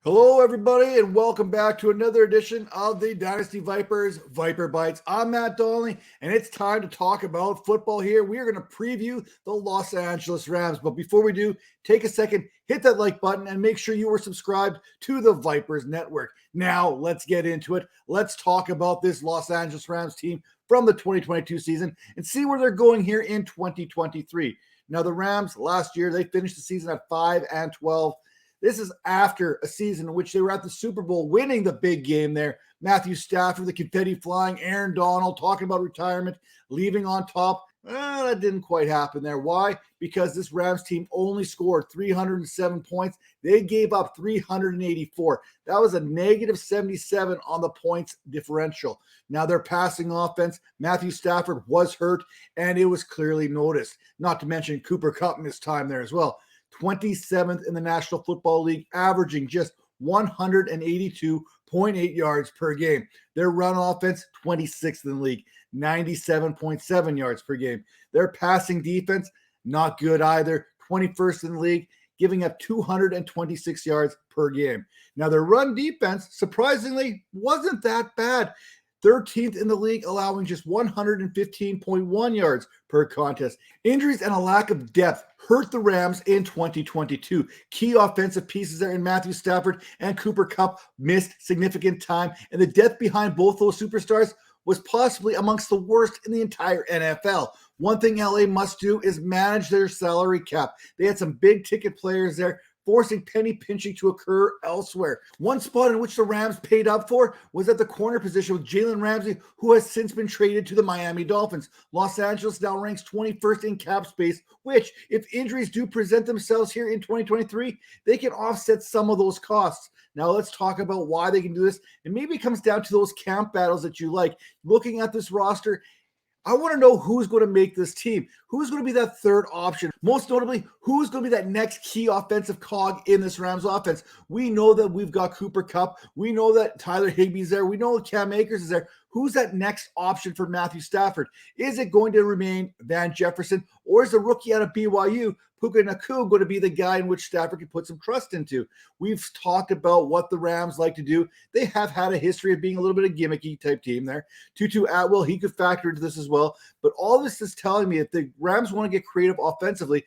Hello, everybody, and welcome back to another edition of the Dynasty Vipers Viper Bites. I'm Matt Donnelly, and it's time to talk about football here. We are going to preview the Los Angeles Rams. But before we do, take a second, hit that like button, and make sure you are subscribed to the Vipers Network. Now, let's get into it. Let's talk about this Los Angeles Rams team from the 2022 season and see where they're going here in 2023. Now, the Rams last year, they finished the season at 5-12. This is after a season in which they were at the Super Bowl winning the big game there. Matthew Stafford, the confetti flying, Aaron Donald talking about retirement, leaving on top. That didn't quite happen there. Why? Because this Rams team only scored 307 points. They gave up 384. That was a negative 77 on the points differential. Now their passing offense, Matthew Stafford was hurt, and it was clearly noticed. Not to mention Cooper Kupp missed time there as well. 27th in the National Football League, averaging just 182.8 yards per game. Their run offense, 26th in the league, 97.7 yards per game. Their passing defense, not good either, 21st in the league, giving up 226 yards per game. Now, their run defense, surprisingly, wasn't that bad. 13th in the league, allowing just 115.1 yards per contest. Injuries and a lack of depth hurt the Rams in 2022. Key offensive pieces there in Matthew Stafford and Cooper Kupp missed significant time, and the depth behind both those superstars was possibly amongst the worst in the entire NFL. One thing LA must do is manage their salary cap. They had some big ticket players there, forcing penny pinching to occur elsewhere. One spot in which the Rams paid up for was at the corner position with Jalen Ramsey, who has since been traded to the Miami Dolphins. Los Angeles now ranks 21st in cap space, which, if injuries do present themselves here in 2023, they can offset some of those costs. Now let's talk about why they can do this. And maybe it comes down to those camp battles that you like. Looking at this roster, I want to know who's going to make this team. Who's going to be that third option? Most notably, who's going to be that next key offensive cog in this Rams offense? We know that we've got Cooper Kupp. We know that Tyler Higbee's there. We know Cam Akers is there. Who's that next option for Matthew Stafford? Is it going to remain Van Jefferson, or is the rookie out of BYU, Puka Nacua, going to be the guy in which Stafford can put some trust into? We've talked about what the Rams like to do. They have had a history of being a little bit of gimmicky type team there. Tutu Atwell, he could factor into this as well. But all this is telling me if the Rams want to get creative offensively,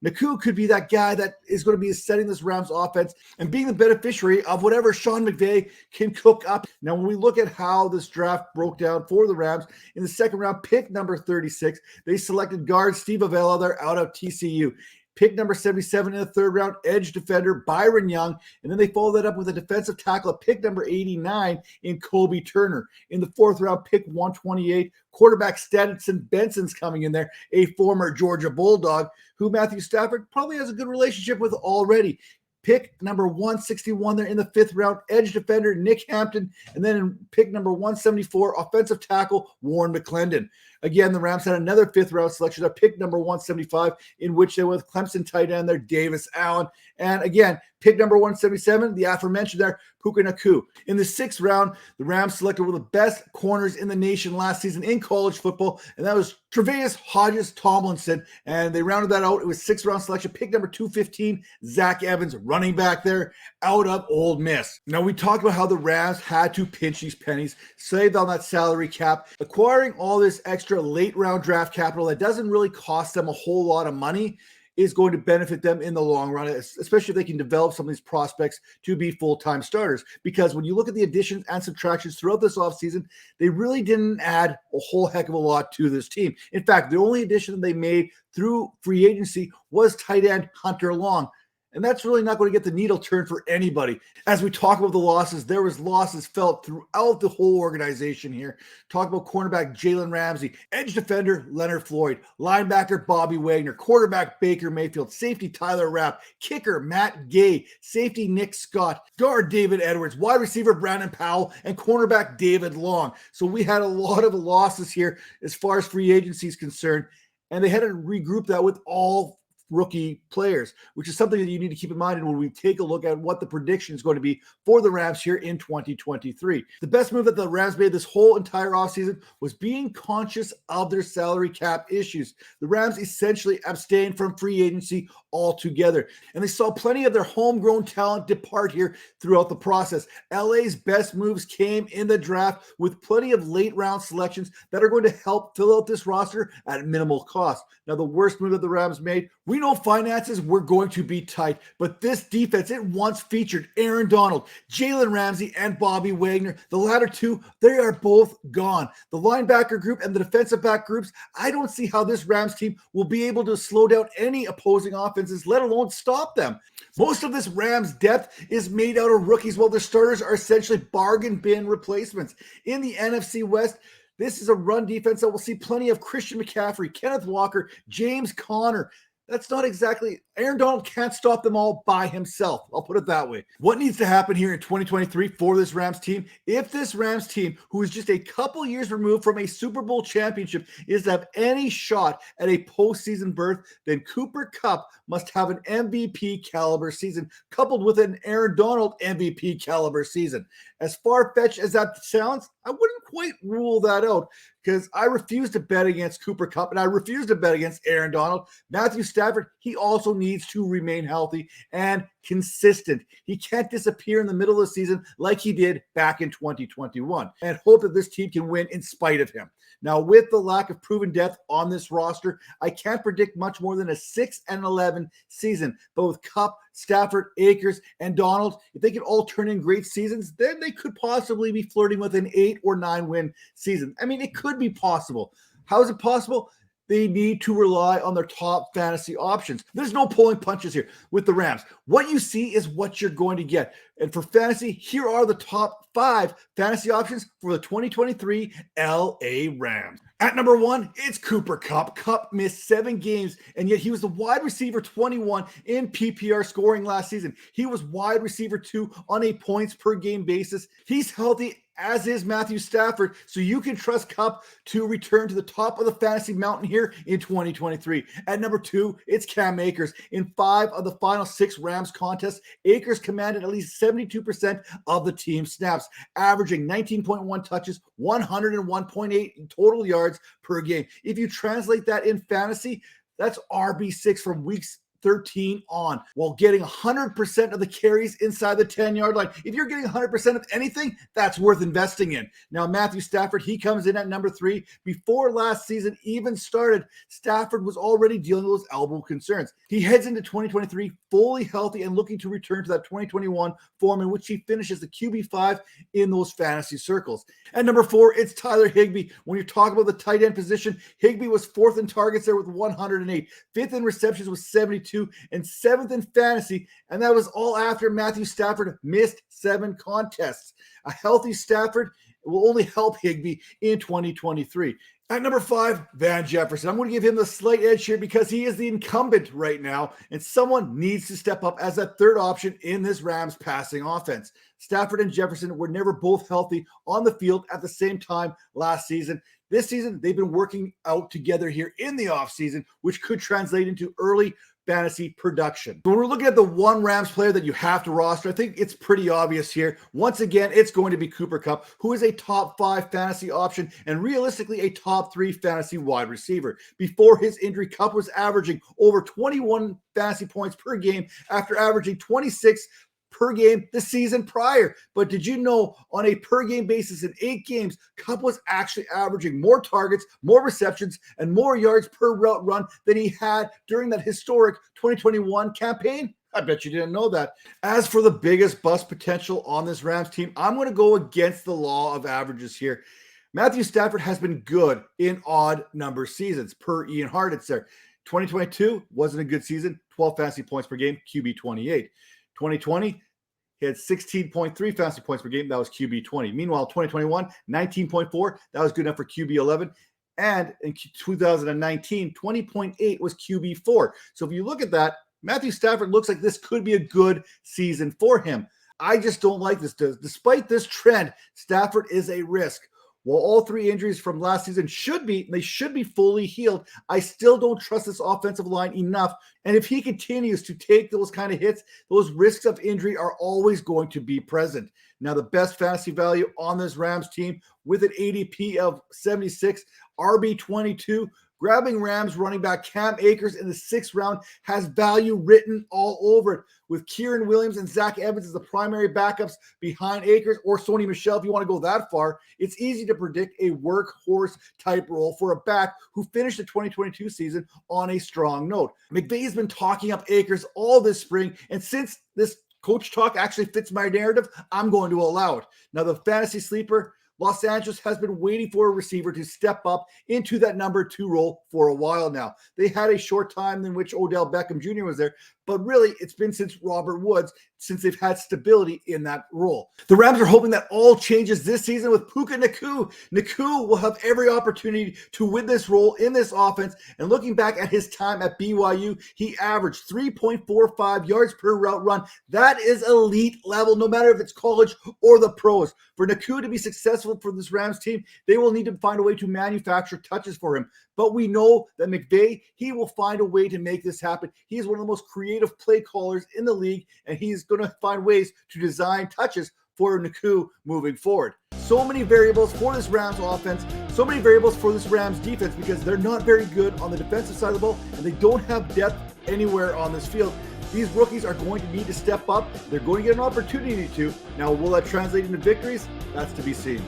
Nacua could be that guy that is going to be setting this Rams offense and being the beneficiary of whatever Sean McVay can cook up. Now, when we look at how this draft broke down for the Rams, in the second round, pick number 36, they selected guard Steve Avella there out of TCU. Pick number 77 in the third round, edge defender Byron Young. And then they follow that up with a defensive tackle at pick number 89 in Kobe Turner. In the fourth round, pick 128, quarterback Stetson Benson's coming in there, a former Georgia Bulldog who Matthew Stafford probably has a good relationship with already. Pick number 161 there in the fifth round, edge defender Nick Hampton. And then in pick number 174, offensive tackle Warren McClendon. Again, the Rams had another fifth-round selection at pick number 175, in which they went with Clemson tight end there, Davis Allen. And again, pick number 177, the aforementioned there, Puka Nacua. In the sixth round, the Rams selected one of the best corners in the nation last season in college football, and that was Tre'Vius Hodges-Tomlinson. And they rounded that out. It was sixth-round selection, pick number 215, Zach Evans, running back there, out of Ole Miss. Now, we talked about how the Rams had to pinch these pennies, saved on that salary cap, acquiring all this extra late round draft capital that doesn't really cost them a whole lot of money is going to benefit them in the long run, especially if they can develop some of these prospects to be full-time starters. Because when you look at the additions and subtractions throughout this offseason, they really didn't add a whole heck of a lot to this team. In fact, the only addition they made through free agency was tight end Hunter Long. And that's really not going to get the needle turned for anybody. As we talk about the losses, there was losses felt throughout the whole organization here. Talk about cornerback Jalen Ramsey, edge defender Leonard Floyd, linebacker Bobby Wagner, quarterback Baker Mayfield, safety Tyler Rapp, kicker Matt Gay, safety Nick Scott, guard David Edwards, wide receiver Brandon Powell, and cornerback David Long. So we had a lot of losses here as far as free agency is concerned, and they had to regroup that with all rookie players, which is something that you need to keep in mind when we take a look at what the prediction is going to be for the Rams here in 2023. The best move that the Rams made this whole entire offseason was being conscious of their salary cap issues. The Rams essentially abstained from free agency altogether, and they saw plenty of their homegrown talent depart here throughout the process. LA's best moves came in the draft with plenty of late round selections that are going to help fill out this roster at minimal cost. Now, the worst move that the Rams made, we know finances were going to be tight, but this defense, it once featured Aaron Donald, Jalen Ramsey, and Bobby Wagner. The latter two, they are both gone. The linebacker group and the defensive back groups, I don't see how this Rams team will be able to slow down any opposing offenses, let alone stop them. Most of this Rams depth is made out of rookies, while their starters are essentially bargain bin replacements. In the NFC West, this is a run defense that will see plenty of Christian McCaffrey, Kenneth Walker, James Conner. That's not exactly, Aaron Donald can't stop them all by himself. I'll put it that way. What needs to happen here in 2023 for this Rams team? If this Rams team, who is just a couple years removed from a Super Bowl championship, is to have any shot at a postseason berth, then Cooper Kupp must have an MVP caliber season, coupled with an Aaron Donald MVP caliber season. As far-fetched as that sounds, I wouldn't quite rule that out, because I refuse to bet against Cooper Kupp and I refuse to bet against Aaron Donald. Matthew Stafford, he also needs to remain healthy and consistent. He can't disappear in the middle of the season like he did back in 2021, and hope that this team can win in spite of him. Now, with the lack of proven depth on this roster, I can't predict much more than a 6-11 season. But with Kupp, Stafford, Akers, and Donald, if they could all turn in great seasons, then they could possibly be flirting with an 8 or 9 win season. I mean, it could be possible. How is it possible? They need to rely on their top fantasy options. There's no pulling punches here with the Rams. What you see is what you're going to get. And for fantasy, here are the top 5 fantasy options for the 2023 LA Rams. At number 1, it's Cooper Kupp. Kupp missed 7 games, and yet he was the wide receiver 21 in PPR scoring last season. He was wide receiver 2 on a points per game basis. He's healthy, as is Matthew Stafford, so you can trust Kupp to return to the top of the fantasy mountain here in 2023. At number 2, it's Cam Akers. In 5 of the final 6 Rams contests, Akers commanded at least 72% of the team snaps, averaging 19.1 touches, 101.8 total yards per game. If you translate that in fantasy, that's RB6 from weeks 13 on, while getting 100% of the carries inside the 10-yard line. If you're getting 100% of anything, that's worth investing in. Now, Matthew Stafford, he comes in at number 3. Before last season even started, Stafford was already dealing with those elbow concerns. He heads into 2023 fully healthy and looking to return to that 2021 form in which he finishes the QB5 in those fantasy circles. At number 4, it's Tyler Higbee. When you're talking about the tight end position, Higbee was 4th in targets there with 108, 5th in receptions with 72, and 7th in fantasy, and that was all after Matthew Stafford missed 7 contests. A healthy Stafford will only help Higbee in 2023. At number 5, Van Jefferson. I'm going to give him the slight edge here because he is the incumbent right now, and someone needs to step up as that third option in this Rams passing offense. Stafford and Jefferson were never both healthy on the field at the same time last season. This season, they've been working out together here in the offseason, which could translate into early fantasy production. So when we're looking at the one Rams player that you have to roster, I think it's pretty obvious here. Once again, it's going to be Cooper Kupp, who is a top 5 fantasy option and realistically a top 3 fantasy wide receiver. Before his injury, Kupp was averaging over 21 fantasy points per game after averaging 26 per game the season prior. But did you know on a per game basis in 8 games, Kupp was actually averaging more targets, more receptions, and more yards per route run than he had during that historic 2021 campaign? I bet you didn't know that. As for the biggest bust potential on this Rams team, I'm going to go against the law of averages here. Matthew Stafford has been good in odd number seasons. Per Ian Hart, it's there. 2022 wasn't a good season, 12 fantasy points per game, QB 28. 2020, he had 16.3 fantasy points per game. That was QB 20. Meanwhile, 2021, 19.4. That was good enough for QB 11. And in 2019, 20.8 was QB 4. So if you look at that, Matthew Stafford looks like this could be a good season for him. I just don't like this. Despite this trend, Stafford is a risk. While all 3 injuries from last season should be fully healed, I still don't trust this offensive line enough. And if he continues to take those kind of hits, those risks of injury are always going to be present. Now, the best fantasy value on this Rams team with an ADP of 76, RB22, grabbing Rams running back Cam Akers in the 6th round has value written all over it, with Kieran Williams and Zach Evans as the primary backups behind Akers, or Sony Michel if you want to go that far. It's easy to predict a workhorse type role for a back who finished the 2022 season on a strong note. McVay has been talking up Akers all this spring, and since this coach talk actually fits my narrative, I'm going to allow it. Now, the fantasy sleeper, Los Angeles has been waiting for a receiver to step up into that number 2 role for a while now. They had a short time in which Odell Beckham Jr. was there, but really it's been since Robert Woods since they've had stability in that role. The Rams are hoping that all changes this season with Puka Nacua. Nacua will have every opportunity to win this role in this offense, and looking back at his time at BYU, he averaged 3.45 yards per route run. That is elite level, no matter if it's college or the pros. For Nacua to be successful for this Rams team, they will need to find a way to manufacture touches for him. But we know that McVay, he will find a way to make this happen. He is one of the most creative play callers in the league, and he's going to find ways to design touches for Nacua moving forward. So many variables for this Rams offense, so many variables for this Rams defense, because they're not very good on the defensive side of the ball, and they don't have depth anywhere on this field. These rookies are going to need to step up. They're going to get an opportunity to. Now, will that translate into victories? That's to be seen.